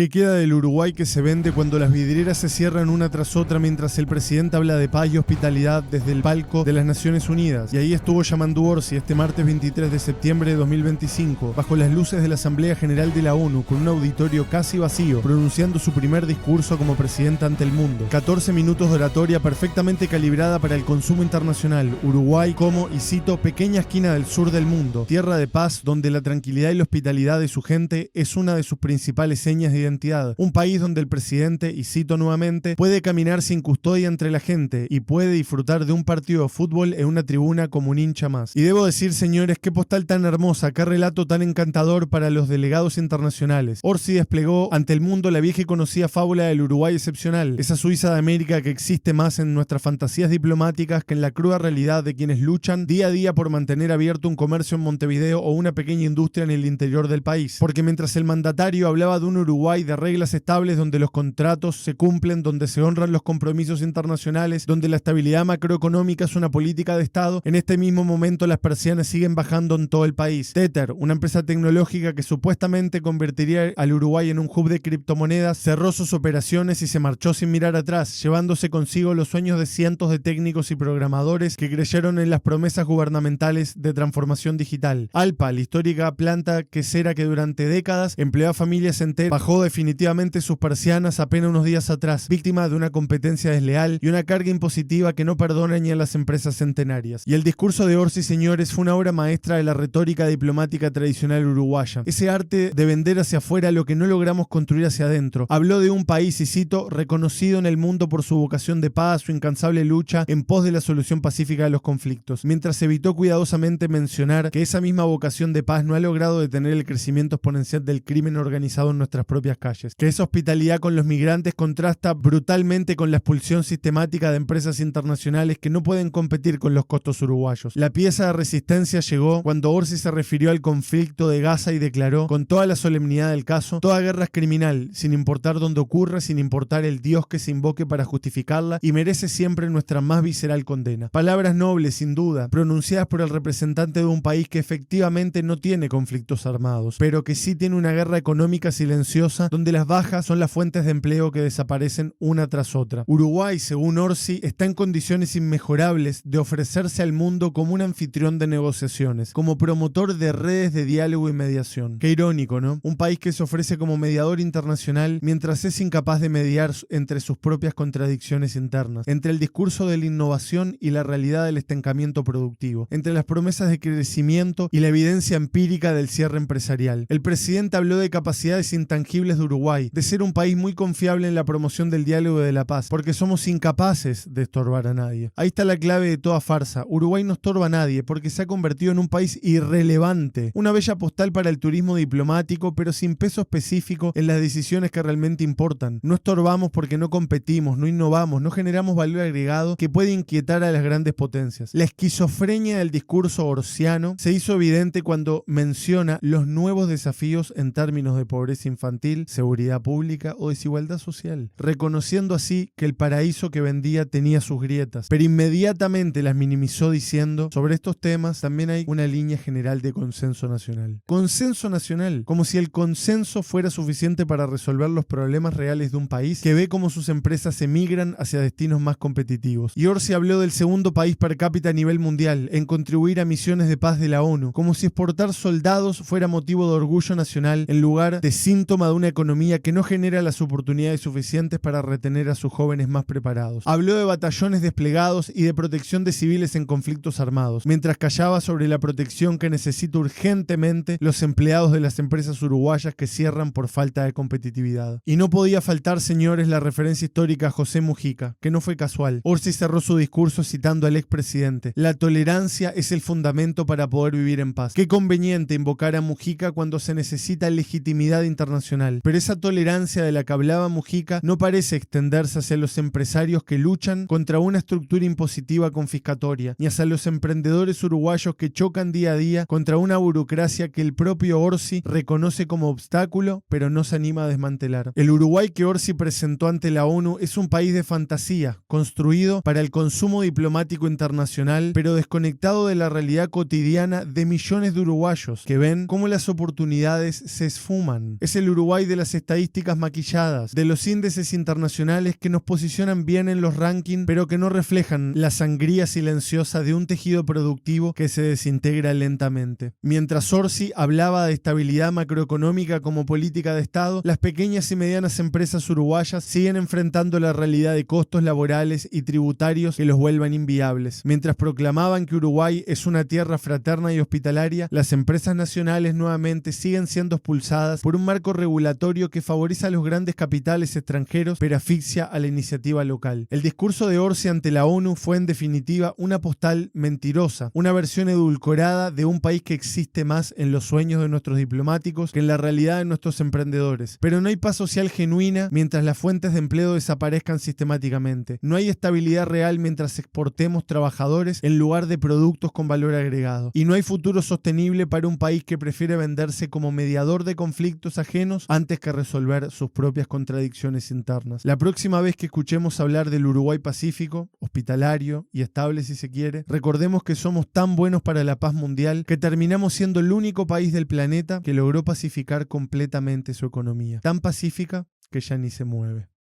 ¿Qué queda del Uruguay que se vende cuando las vidrieras se cierran una tras otra mientras el presidente habla de paz y hospitalidad desde el palco de las Naciones Unidas? Y ahí estuvo Yamandu Orsi este martes 23 de septiembre de 2025, bajo las luces de la Asamblea General de la ONU, con un auditorio casi vacío, pronunciando su primer discurso como presidente ante el mundo. 14 minutos de oratoria perfectamente calibrada para el consumo internacional. Uruguay como, y cito, pequeña esquina del sur del mundo, tierra de paz donde la tranquilidad y la hospitalidad de su gente es una de sus principales señas de identidad. Un país donde el presidente, y cito nuevamente, puede caminar sin custodia entre la gente y puede disfrutar de un partido de fútbol en una tribuna como un hincha más. Y debo decir, señores, qué postal tan hermosa, qué relato tan encantador para los delegados internacionales. Orsi desplegó ante el mundo la vieja y conocida fábula del Uruguay excepcional, esa Suiza de América que existe más en nuestras fantasías diplomáticas que en la cruda realidad de quienes luchan día a día por mantener abierto un comercio en Montevideo o una pequeña industria en el interior del país. Porque mientras el mandatario hablaba de un Uruguay de reglas estables donde los contratos se cumplen, donde se honran los compromisos internacionales, donde la estabilidad macroeconómica es una política de Estado, en este mismo momento las persianas siguen bajando en todo el país. Tether, una empresa tecnológica que supuestamente convertiría al Uruguay en un hub de criptomonedas, cerró sus operaciones y se marchó sin mirar atrás, llevándose consigo los sueños de cientos de técnicos y programadores que creyeron en las promesas gubernamentales de transformación digital. Alpa, la histórica planta quesera que durante décadas empleó a familias enteras, bajó definitivamente sus persianas apenas unos días atrás, víctima de una competencia desleal y una carga impositiva que no perdona ni a las empresas centenarias. Y el discurso de Orsi, señores, fue una obra maestra de la retórica diplomática tradicional uruguaya. Ese arte de vender hacia afuera lo que no logramos construir hacia adentro. Habló de un país, y cito, reconocido en el mundo por su vocación de paz, su incansable lucha en pos de la solución pacífica de los conflictos, mientras evitó cuidadosamente mencionar que esa misma vocación de paz no ha logrado detener el crecimiento exponencial del crimen organizado en nuestras propias calles, que esa hospitalidad con los migrantes contrasta brutalmente con la expulsión sistemática de empresas internacionales que no pueden competir con los costos uruguayos. La pieza de resistencia llegó cuando Orsi se refirió al conflicto de Gaza y declaró, con toda la solemnidad del caso, toda guerra es criminal, sin importar dónde ocurra, sin importar el Dios que se invoque para justificarla, y merece siempre nuestra más visceral condena. Palabras nobles, sin duda, pronunciadas por el representante de un país que efectivamente no tiene conflictos armados, pero que sí tiene una guerra económica silenciosa donde las bajas son las fuentes de empleo que desaparecen una tras otra. Uruguay, según Orsi, está en condiciones inmejorables de ofrecerse al mundo como un anfitrión de negociaciones, como promotor de redes de diálogo y mediación. Qué irónico, ¿no? Un país que se ofrece como mediador internacional mientras es incapaz de mediar entre sus propias contradicciones internas, entre el discurso de la innovación y la realidad del estancamiento productivo, entre las promesas de crecimiento y la evidencia empírica del cierre empresarial. El presidente habló de capacidades intangibles de Uruguay, de ser un país muy confiable en la promoción del diálogo y de la paz, porque somos incapaces de estorbar a nadie. Ahí está la clave de toda farsa. Uruguay no estorba a nadie porque se ha convertido en un país irrelevante. Una bella postal para el turismo diplomático, pero sin peso específico en las decisiones que realmente importan. No estorbamos porque no competimos, no innovamos, no generamos valor agregado que puede inquietar a las grandes potencias. La esquizofrenia del discurso orsiano se hizo evidente cuando menciona los nuevos desafíos en términos de pobreza infantil, seguridad pública o desigualdad social, reconociendo así que el paraíso que vendía tenía sus grietas, pero inmediatamente las minimizó diciendo, sobre estos temas también hay una línea general de consenso nacional. Consenso nacional, como si el consenso fuera suficiente para resolver los problemas reales de un país que ve cómo sus empresas emigran hacia destinos más competitivos. Y Orsi habló del segundo país per cápita a nivel mundial en contribuir a misiones de paz de la ONU, como si exportar soldados fuera motivo de orgullo nacional en lugar de síntoma de una economía que no genera las oportunidades suficientes para retener a sus jóvenes más preparados. Habló de batallones desplegados y de protección de civiles en conflictos armados, mientras callaba sobre la protección que necesita urgentemente los empleados de las empresas uruguayas que cierran por falta de competitividad. Y no podía faltar, señores, la referencia histórica a José Mujica, que no fue casual. Orsi cerró su discurso citando al expresidente: la tolerancia es el fundamento para poder vivir en paz. Qué conveniente invocar a Mujica cuando se necesita legitimidad internacional, pero esa tolerancia de la que hablaba Mujica no parece extenderse hacia los empresarios que luchan contra una estructura impositiva confiscatoria, ni hacia los emprendedores uruguayos que chocan día a día contra una burocracia que el propio Orsi reconoce como obstáculo, pero no se anima a desmantelar. El Uruguay que Orsi presentó ante la ONU es un país de fantasía, construido para el consumo diplomático internacional, pero desconectado de la realidad cotidiana de millones de uruguayos que ven cómo las oportunidades se esfuman. Es el Uruguay de las estadísticas maquilladas, de los índices internacionales que nos posicionan bien en los rankings, pero que no reflejan la sangría silenciosa de un tejido productivo que se desintegra lentamente. Mientras Orsi hablaba de estabilidad macroeconómica como política de Estado, las pequeñas y medianas empresas uruguayas siguen enfrentando la realidad de costos laborales y tributarios que los vuelvan inviables. Mientras proclamaban que Uruguay es una tierra fraterna y hospitalaria, las empresas nacionales nuevamente siguen siendo expulsadas por un marco regulatorio que favorece a los grandes capitales extranjeros pero asfixia a la iniciativa local. El discurso de Orsi ante la ONU fue en definitiva una postal mentirosa, una versión edulcorada de un país que existe más en los sueños de nuestros diplomáticos que en la realidad de nuestros emprendedores. Pero no hay paz social genuina mientras las fuentes de empleo desaparezcan sistemáticamente. No hay estabilidad real mientras exportemos trabajadores en lugar de productos con valor agregado. Y no hay futuro sostenible para un país que prefiere venderse como mediador de conflictos ajenos antes que resolver sus propias contradicciones internas. La próxima vez que escuchemos hablar del Uruguay pacífico, hospitalario y estable si se quiere, recordemos que somos tan buenos para la paz mundial que terminamos siendo el único país del planeta que logró pacificar completamente su economía. Tan pacífica que ya ni se mueve.